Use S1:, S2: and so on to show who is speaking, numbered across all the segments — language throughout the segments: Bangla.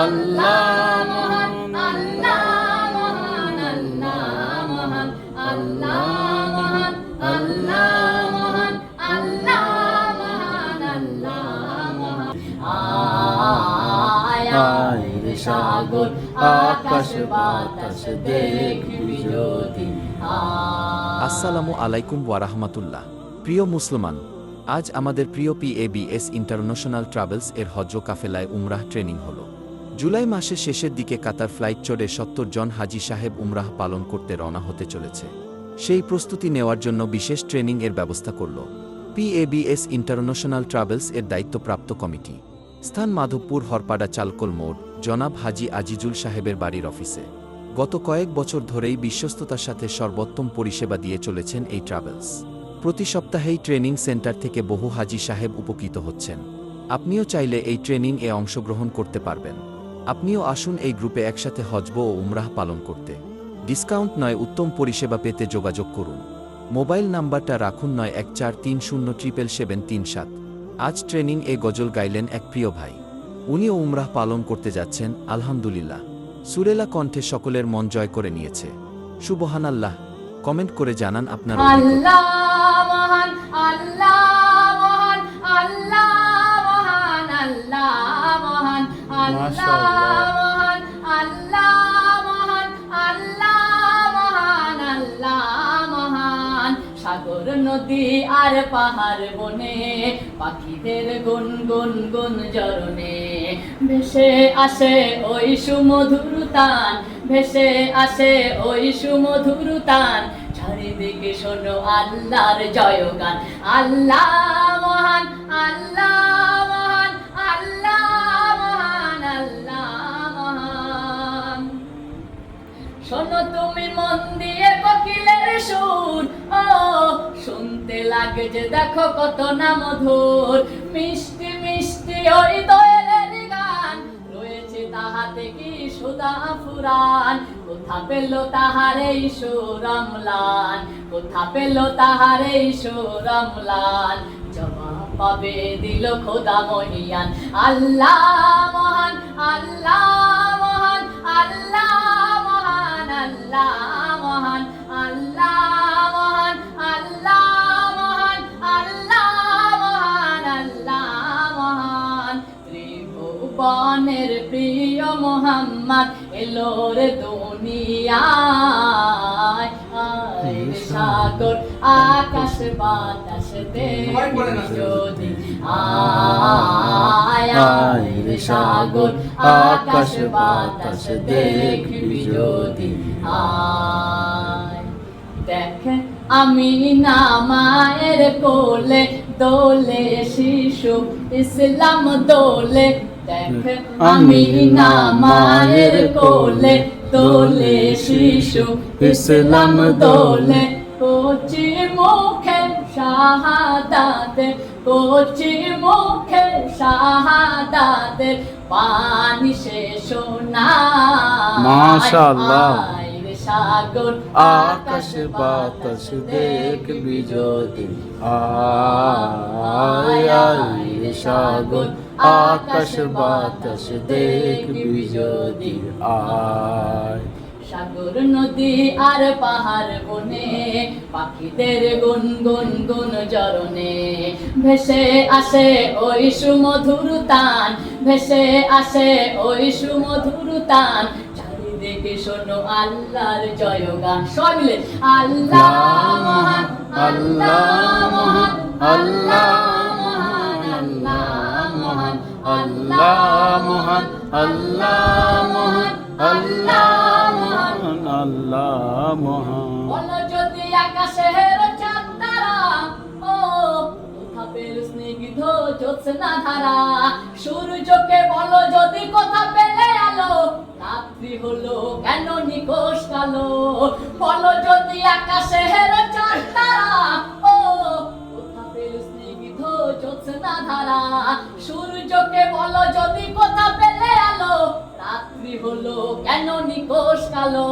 S1: আল্লাহ মহান, আল্লাহ মহান, আল্লাহ মহান, আল্লাহ মহান, আল্লাহ মহান, আল্লাহ মহান, আল্লাহ মহান। আয় রে সাগর আকাশ বাতাস দেখবি যদি।
S2: আসসালামু আলাইকুম ওয়া রাহমাতুল্লাহ। প্রিয় মুসলমান, আজ আমাদের প্রিয় PABS ইন্টারন্যাশনাল ট্রাভেলস এর হজ্জ কাফেলায় উমরাহ ট্রেনিং হল। জুলাই মাসের শেষের দিকে কাতার ফ্লাইট চড়ে ৭০ জন হাজি সাহেব উমরাহ পালন করতে রওনা হতে চলেছে। সেই প্রস্তুতি নেওয়ার জন্য বিশেষ ট্রেনিং এর ব্যবস্থা করল PABS ইন্টারন্যাশনাল ট্রাভেলস এর দায়িত্বপ্রাপ্ত কমিটি। স্থান মাধবপুর হরপাড়া চালকল মোড়, জনাব হাজি আজিজুল সাহেবের বাড়ির অফিসে। গত কয়েক বছর ধরেই বিশ্বস্ততার সাথে সর্বোত্তম পরিষেবা দিয়ে চলেছেন এই ট্রাভেলস। প্রতি সপ্তাহেই ট্রেনিং সেন্টার থেকে বহু হাজি সাহেব উপকৃত হচ্ছেন। আপনিও চাইলে এই ট্রেনিং এ অংশগ্রহণ করতে পারবেন। আপনিও আসুন এই গ্রুপে একসাথে হজ্ব ও উমরাহ পালন করতে। ডিসকাউন্ট নয়, উত্তম পরিষেবা পেতে যোগাযোগ করুন। মোবাইল নাম্বারটা রাখুন 9143077737। আজ ট্রেনিং এ গজল গাইলেন এক প্রিয় ভাই। উনিও উমরাহ পালন করতে যাচ্ছেন, আলহামদুলিল্লাহ। সুরেলা কণ্ঠে সকলের মন জয় করে নিয়েছে। সুবহানাল্লাহ। কমেন্ট করে জানান আপনার
S1: আল্লাহ মহান, আল্লাহ মহান, আল্লাহ মহান, আল্লাহ মহান, আল্লাহ মহান, আল্লাহ মহান, আল্লাহ মহান, আল্লাহ মহান। সাগর নদী আর পাহাড় বনে পাখিদের গুন গুন গুন জরনে ভেসে আসে ওই সুমধুর তান, ভেসে আসে ওই সুমধুর তান। চারিদিকে শোনো আল্লাহর জয়গান। আল্লাহ মহান, আল্লাহ মহান, আল্লাহ মহান, আল্লাহ মহান। শোনো তুমি মন দিয়ে কোকিলের সুর, ও শুনতে লাগে যে দেখো কত না মধুর। মিষ্টি মিষ্টি ওই দোয়েলের গান রয়েছে তাহাতে কি সুধা ফুরান। কোথা পেল তাহার এই সুরমলান, কোথা পেল তাহার এই সুরমলান। জবাব পাবে দিল খোদা মহিয়ান। আল্লাহ মহান, আল্লাহ মহান, আল্লাহ মহান, আল্লাহ মহান, আল্লাহ মহান, আল্লাহ মহান, আল্লাহ মহান, আল্লাহ মহান। ত্রিভুবনের প্রিয় মোহাম্মদ এলো রে দুনিয়ায়। আয় রে সাগর আকাশ বাতাস দেখবি যদি। আয় রে সাগর আকাশ বাতাস দেখবি যদি। আয় দেখ আমি না মায়ের কোলে দোলে শিশু ইসলাম দোলে। দেখ আমি না মায়ের কোলে দোলে শিশু ইসলাম দোলে। কচি মুখে শাহাদাতে, কচি মুখে শাহাদাতে পানি শেষ না।
S3: মাশাআল্লাহ।
S1: সাগর
S3: আকাশ বাতাস দেখবি যদি। আয় রে সাগর আকাশ বাতাস দেখবি যদি। আয়
S1: সাগর নদী আর পাহাড় বনে পাখিদের গুন গুন গুন জরনে ভেসে আসে ওই সুমধুর তান, ভেসে আসে ওই সুমধুর তান। চারিদিকে শোনো আল্লাহর জয়গান। সবাই মিলে আল্লাহ মহান, আল্লাহ মহান, আল্লাহ মহান, আল্লাহ মহান,
S3: আল্লাহ মহান, আল্লাহ মহান, আল্লাহ মহান, আল্লাহ মহান।
S1: বলো যদি আকাশের চাঁদ তারা, ও কোথা পেল স্নিগ্ধ জ্যোৎস্না ধারা। সূর্যকে বলো যদি কোথা পেলে আলো, রাত্রি হলো কেন নিকোষ কালো। বলো যদি আকাশের চাঁদ তারা, ও কোথা পেল স্নিগ্ধ জ্যোৎস্না ধারা। সূর্যকে বলো যদি কোথা পেলে আলো, রাত্রি হলো কেন নিকোষ কালো।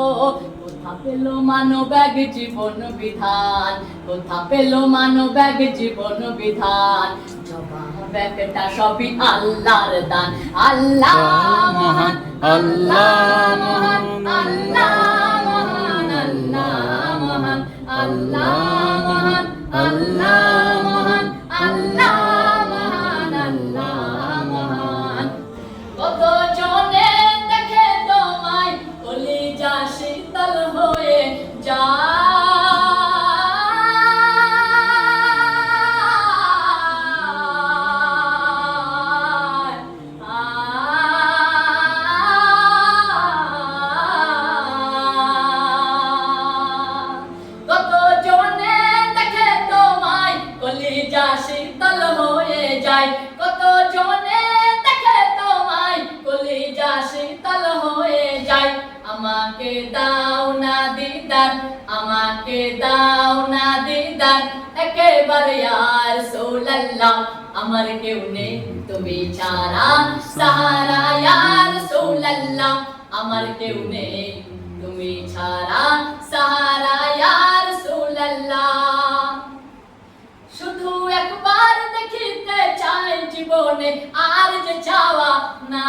S1: কোথা পেল মানব জীবন বিধান, কোথা পেল মানব জীবন বিধান। জবাব ব্যাকটা সবই আল্লাহর দান। আল্লাহ মহান, আল্লাহ মহান, আল্লাহ মহান, আল্লাহ মহান, আল্লাহ মহান, আল্লাহ মহান, আল্লাহ মহান, আল্লাহ মহান। কত জনে দেখে তোমায় কলিজা শীতল হয়ে যায়। কত জনে দেখে তোমায় কলিজা শীতল হয়ে যায়। কত জনে দেখে তোমায় কলিজা শীতল হয়ে যায়। আমাকে দাও না দিদার, আমাকে দাও না দিদার, একেবারে ইয়া রাসূলুল্লাহ। আমার কেউ নেই তুমি ছাড়া সাহারা ইয়া রাসূলুল্লাহ। আমার কেউ নেই তুমি ছাড়া সাহারা ইয়া রাসূলুল্লাহ। শুধু একবার দেখিতে চাই জীবনে, আর যে চাওয়া না।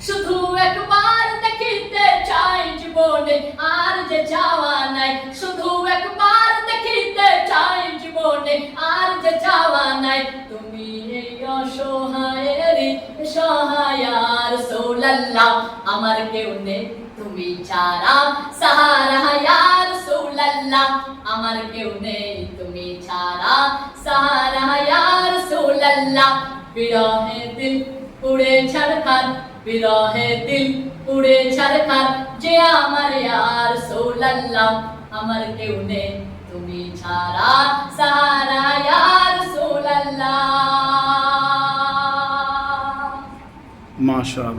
S1: শুধু একবার দেখিতে চাই জীবনে, আর যে চাওয়া নাই। শুধু একবার দেখিতে চাই জীবনে, আর যে চাওয়া নাই। তুমি এই অসহায়েরই সহায় ইয়া রাসূলুল্লাহ। আমার কেউ নেই তুমি ছাড়া সাহারা ইয়া রাসূলুল্লাহ। আমার কেউ নেই তুমি ছাড়া সাহারা ইয়া রাসূলুল্লাহ। বিরহে দিল পুড়ে ছারখার, বিরহে দিল পুড়ে ছারখার, যে আমার ইয়া রাসূলুল্লাহ। আমার কেউ নেই তুমি ছাড়া সাহারা ইয়া রাসূলুল্লাহ।
S3: মাশাআল্লাহ।